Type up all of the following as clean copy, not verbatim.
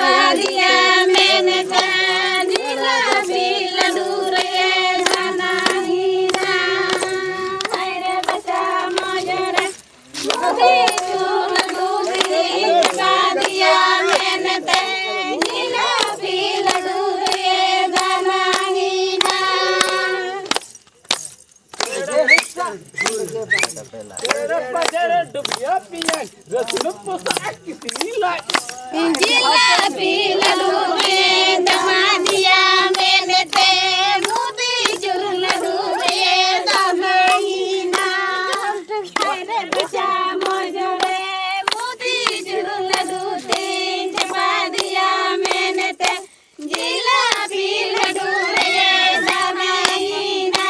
चपादिया मैंने नीला बिल दूरे जाना ही ना मेरे बच्चा मजरे मोदी चूल दूरी चपादिया मैंने नीला बिल दूरे जाना ही ना जिला बिल दूरे चपादिया मैंने मोदी चूल दूरे जाना ही ना मेरे बच्चा मजरे मोदी चूल दूरे चपादिया मैंने जिला बिल दूरे जाना ही ना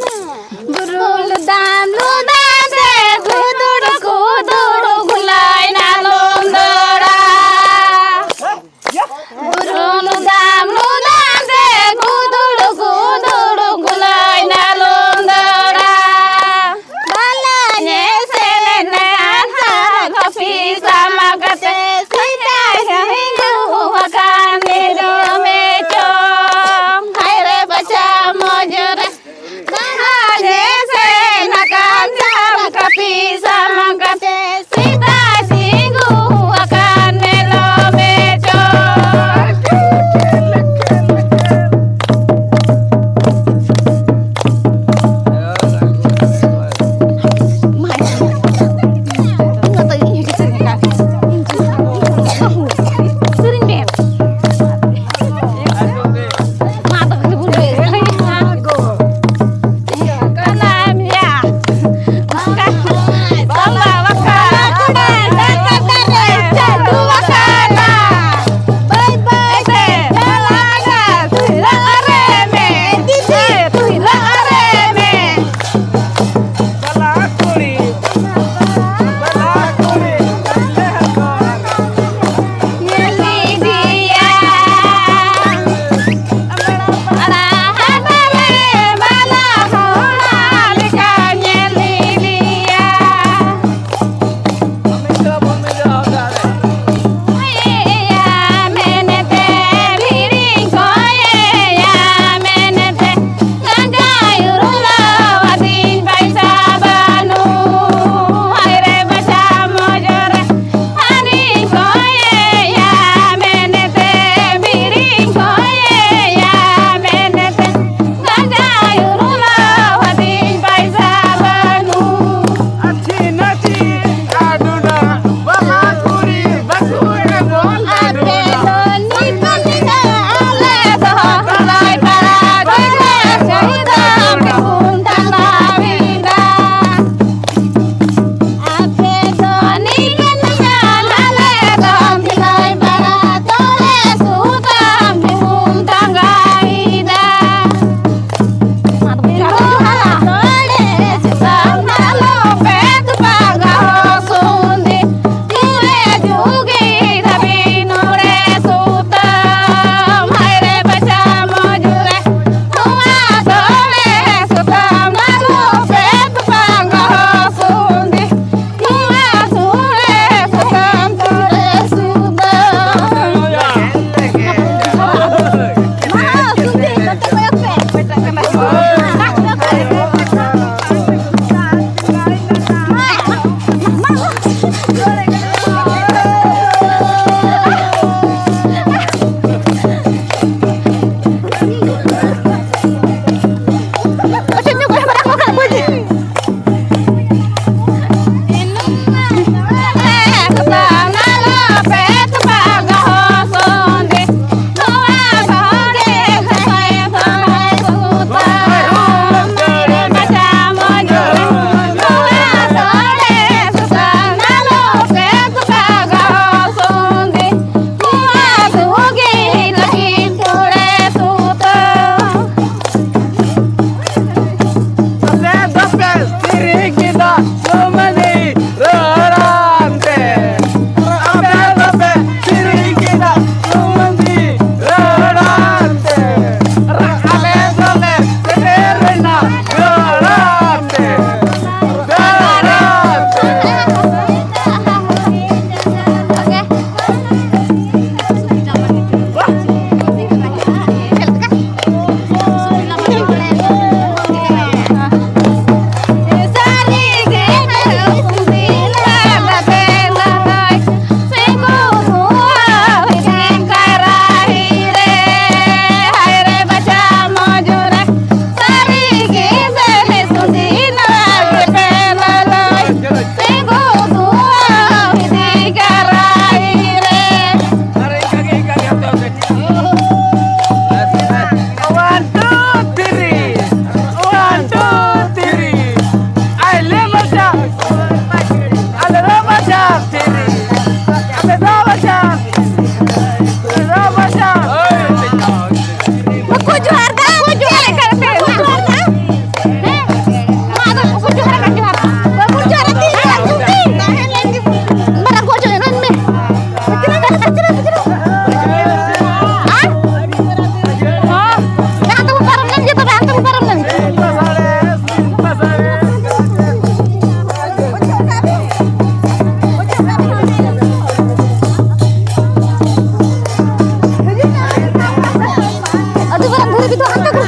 Burul dan ludan de kudur gulai na londora. Burul dan ludan de kudur gulai na londora. Balanya selena kafi sama kate sita hindu akan mero mecho. Hai re baca mojore. धरे भी तो अंत कर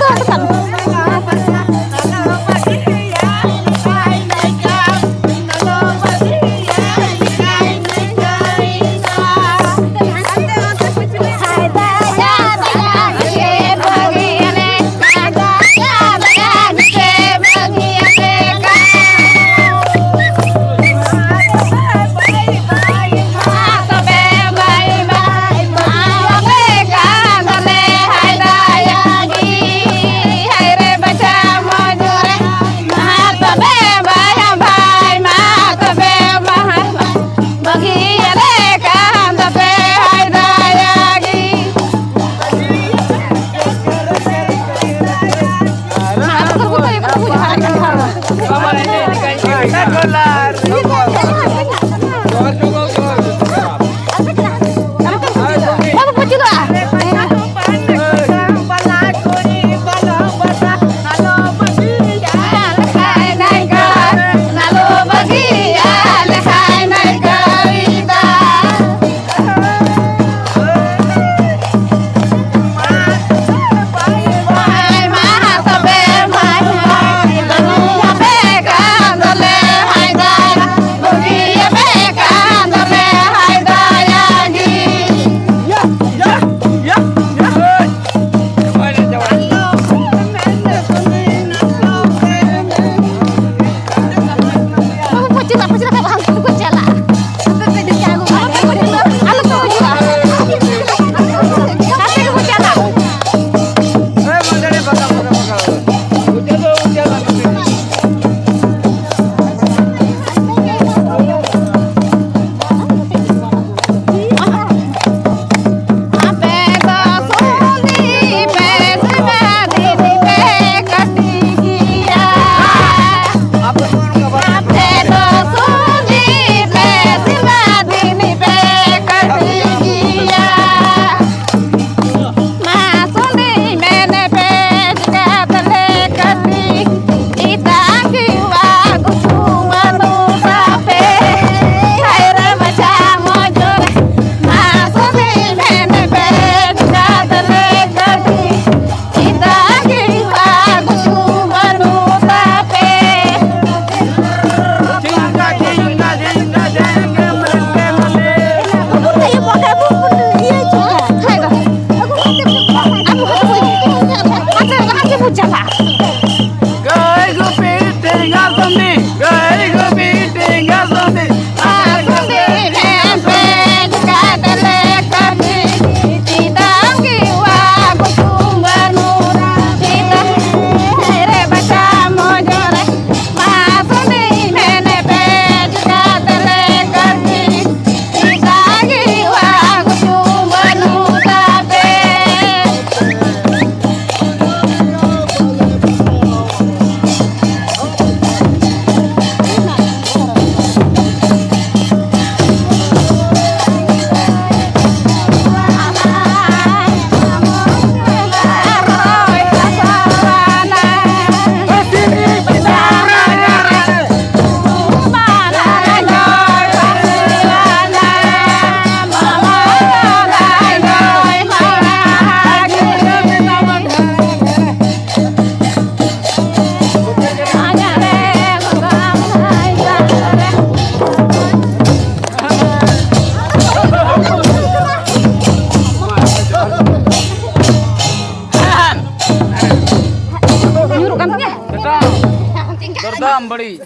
Dam beri.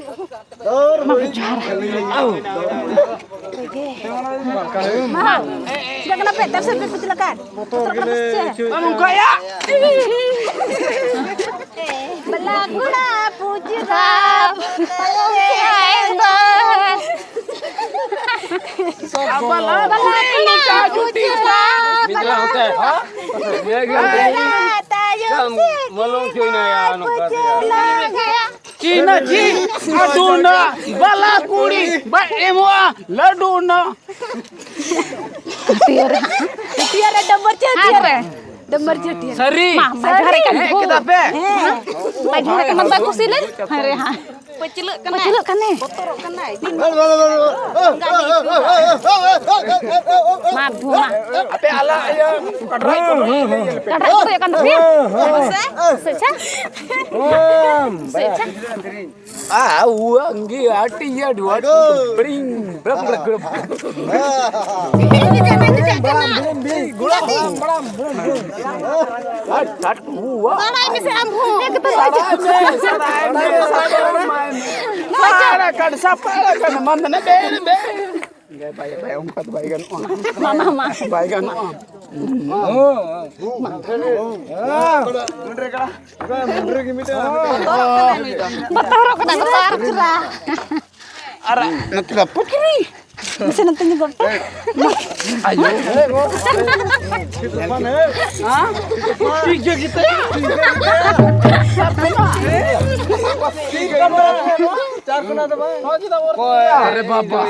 Mahal. Sudah kena peter sampai kecelakaan. Motor Kamu kaya. Berlaku lah puji rap. Puji rap. Cina ji, aduna, balakuri, ba emua, laduna. Tiara Dembar jadi. Sari. Mah, majare kan. Kita pe. Majare kan bagus sih, Len. Hari ha. Peciluk kan nih. Botorok kan nih. Mabu mah. Ape ala ya kadrai ko. Kadrai ko ya kan dia. Seca. Seca. Uang gi ati ya dua bring berapa berapa. Ini jangan Gula tat uang. Mana ini si amhu? Ya ketemu aja. Baca kan siapa kan mantan be. Enggak bayar ungkat bayikan uang. Mama. Bayikan uang. Botorok kan cerah. Ara nanti dapat kiri. Bisa nanti juga. Ayo. Hah? Tiga kita. Aरे Baba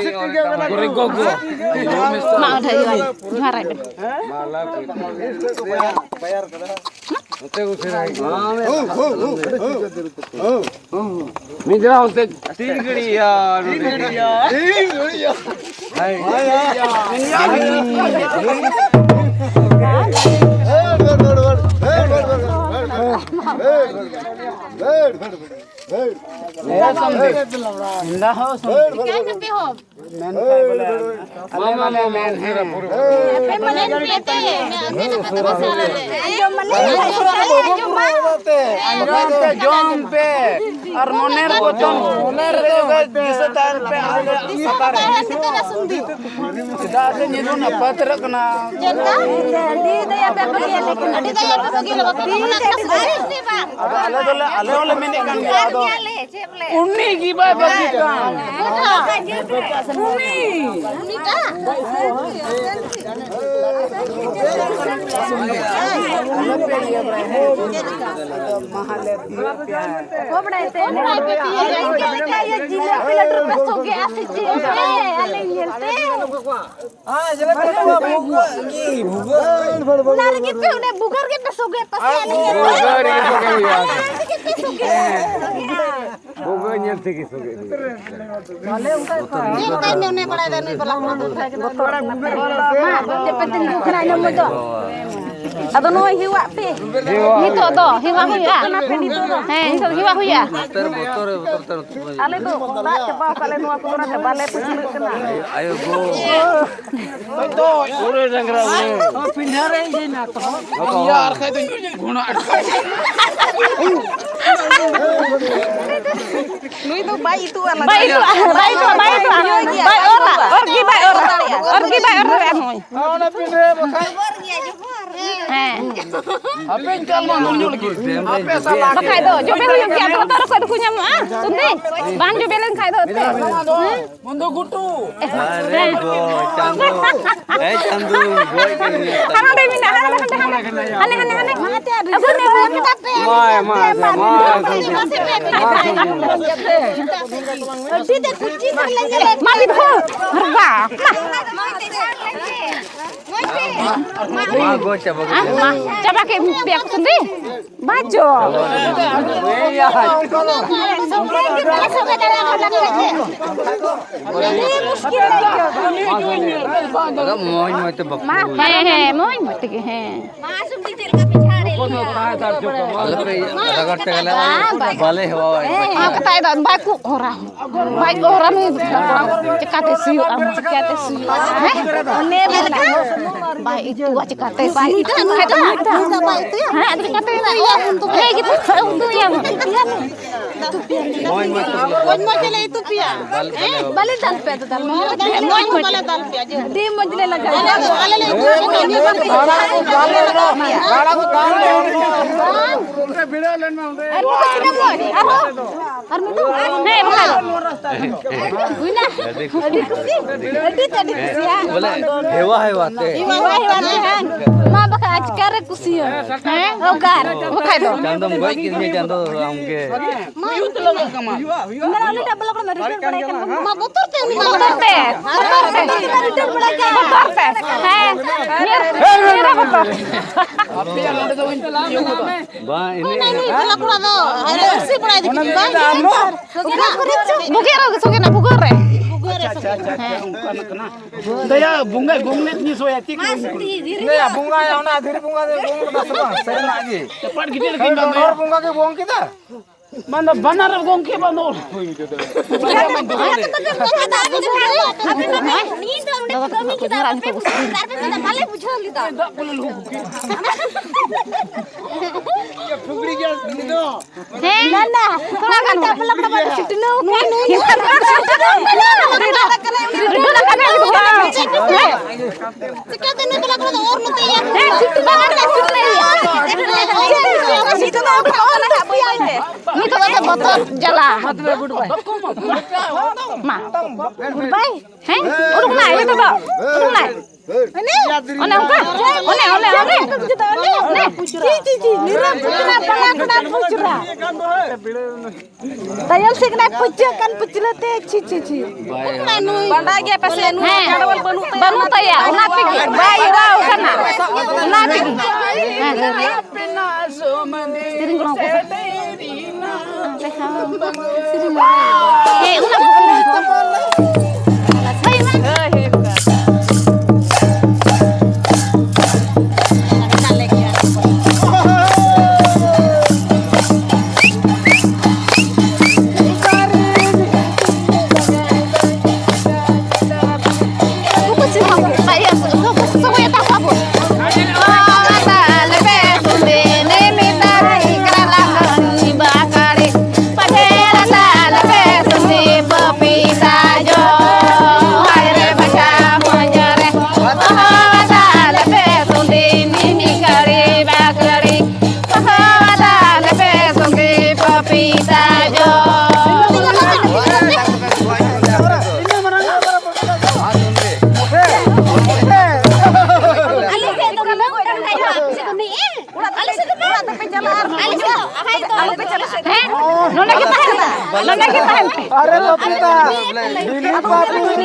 Gore Gogo Mak ada ini. Marah deh. निजरा होते तीन घड़िया इंदा हो Kan tapi ho. Man काय बोले अले वाले man है Mana PT? Mana kata masalah le. Ayo mana? अंजों जोम पे और मोनेर बोचन मोनेर juga bisa tar पे आले Sattar sudah ada nyiru na patra kena Jadi daya apa ya lekin. Di daya apa gila bakal mana kasih nih, Pak. ale ole mene kan ado unni ki ba bagi kan unni Kau berarti kayak jilat pilar terpesoge asik ale yerte. Lari gitu udah bugar gitu pesoge pasti ale Atau no hiwa pe. Itu to, hiwa huya. Kenapa itu to? Itu hiwa huya. Ale tu, tak cepat kale no aku ora bale pecil kena. ayo go तो पूरे डंगरा पिंढारे ये ना तो यार खाय तो गुना Lui itu bayi itu anak. Bayi itu. Bayi ora. Orgi bayi ora. Orgi bayi ora emoi. ana पिंढरे बखाय apa engkal manggul lagi apa salah Bakai do, jobel yung kaya taro ko kunya mo ah. Sunti. Bang jobelen kay do te. mundo gutu अरे गो चांदू चांदू गोय के Hana de minda, hane. Mate ada. Aku ne bu kita pe. Tidak kucing lagi. Mali bu. Harga. मां गो चबो Ma, coba ke biak sendiri. Baju. अगर मोय मोय तो बक Moy mati ke he. अलग पे रगड़ ते गला बाले हवा Aku tay dan baik orang. Baik orang ni cekate siu ama cekate siu. One baik itu cekate baik itu ada baik itu ya. Ada cekate itu ya untuk gitu untuk yang मोय मोय तो Moy itu pia. Bale dal pe to dal. Moy bale dal pe aja. Di mojle laga. बोले हेवा है वाते Ma baka ajkare kusiya. Ogar. Makai do. चांदम गोय के में चांदो हमके Mana ni double ko mari banakan. Ma botor te ni botor te. Botor te. Nir botor. apa yang ada tuh Bang ini Bukir aku sokin aku gore. दया bunga gomne ni soyati Ini ya bunga ya ona adiri bunga de bunga dasma. Seri lagi. cepat gede lagi Nor bunga ke buang kita. mana banar gong ke banor फुगड़ी गया no थोड़ा kan itu ada botol jala. Ma. Goodbye. Heh? Urung naik itu, Pak. Urung naik. Ini. One apa? One. Ci. Nira kenapa pucura? Tayal sih kena pucura kan pucura teh ci. Bandagi apa sih? Banu taya, unapi. Bayi rau kana. Unapi. Sering kurang Are papita. Ini papita.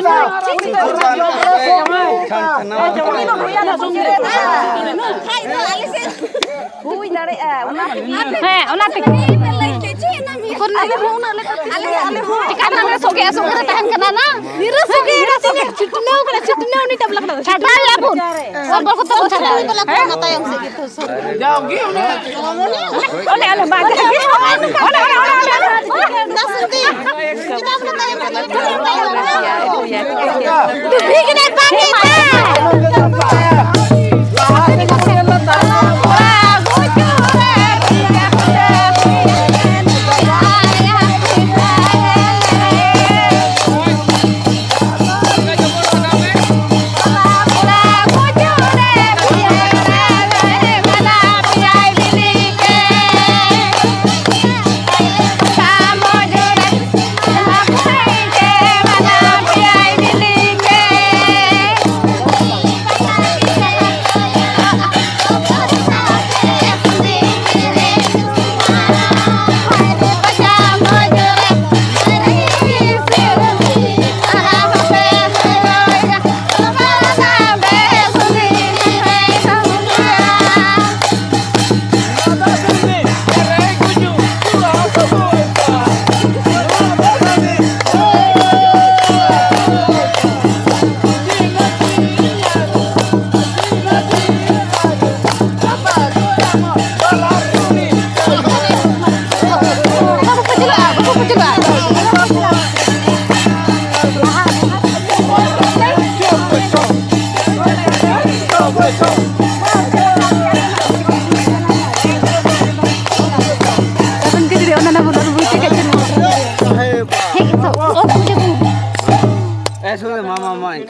mama ini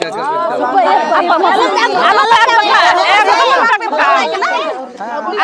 Apa?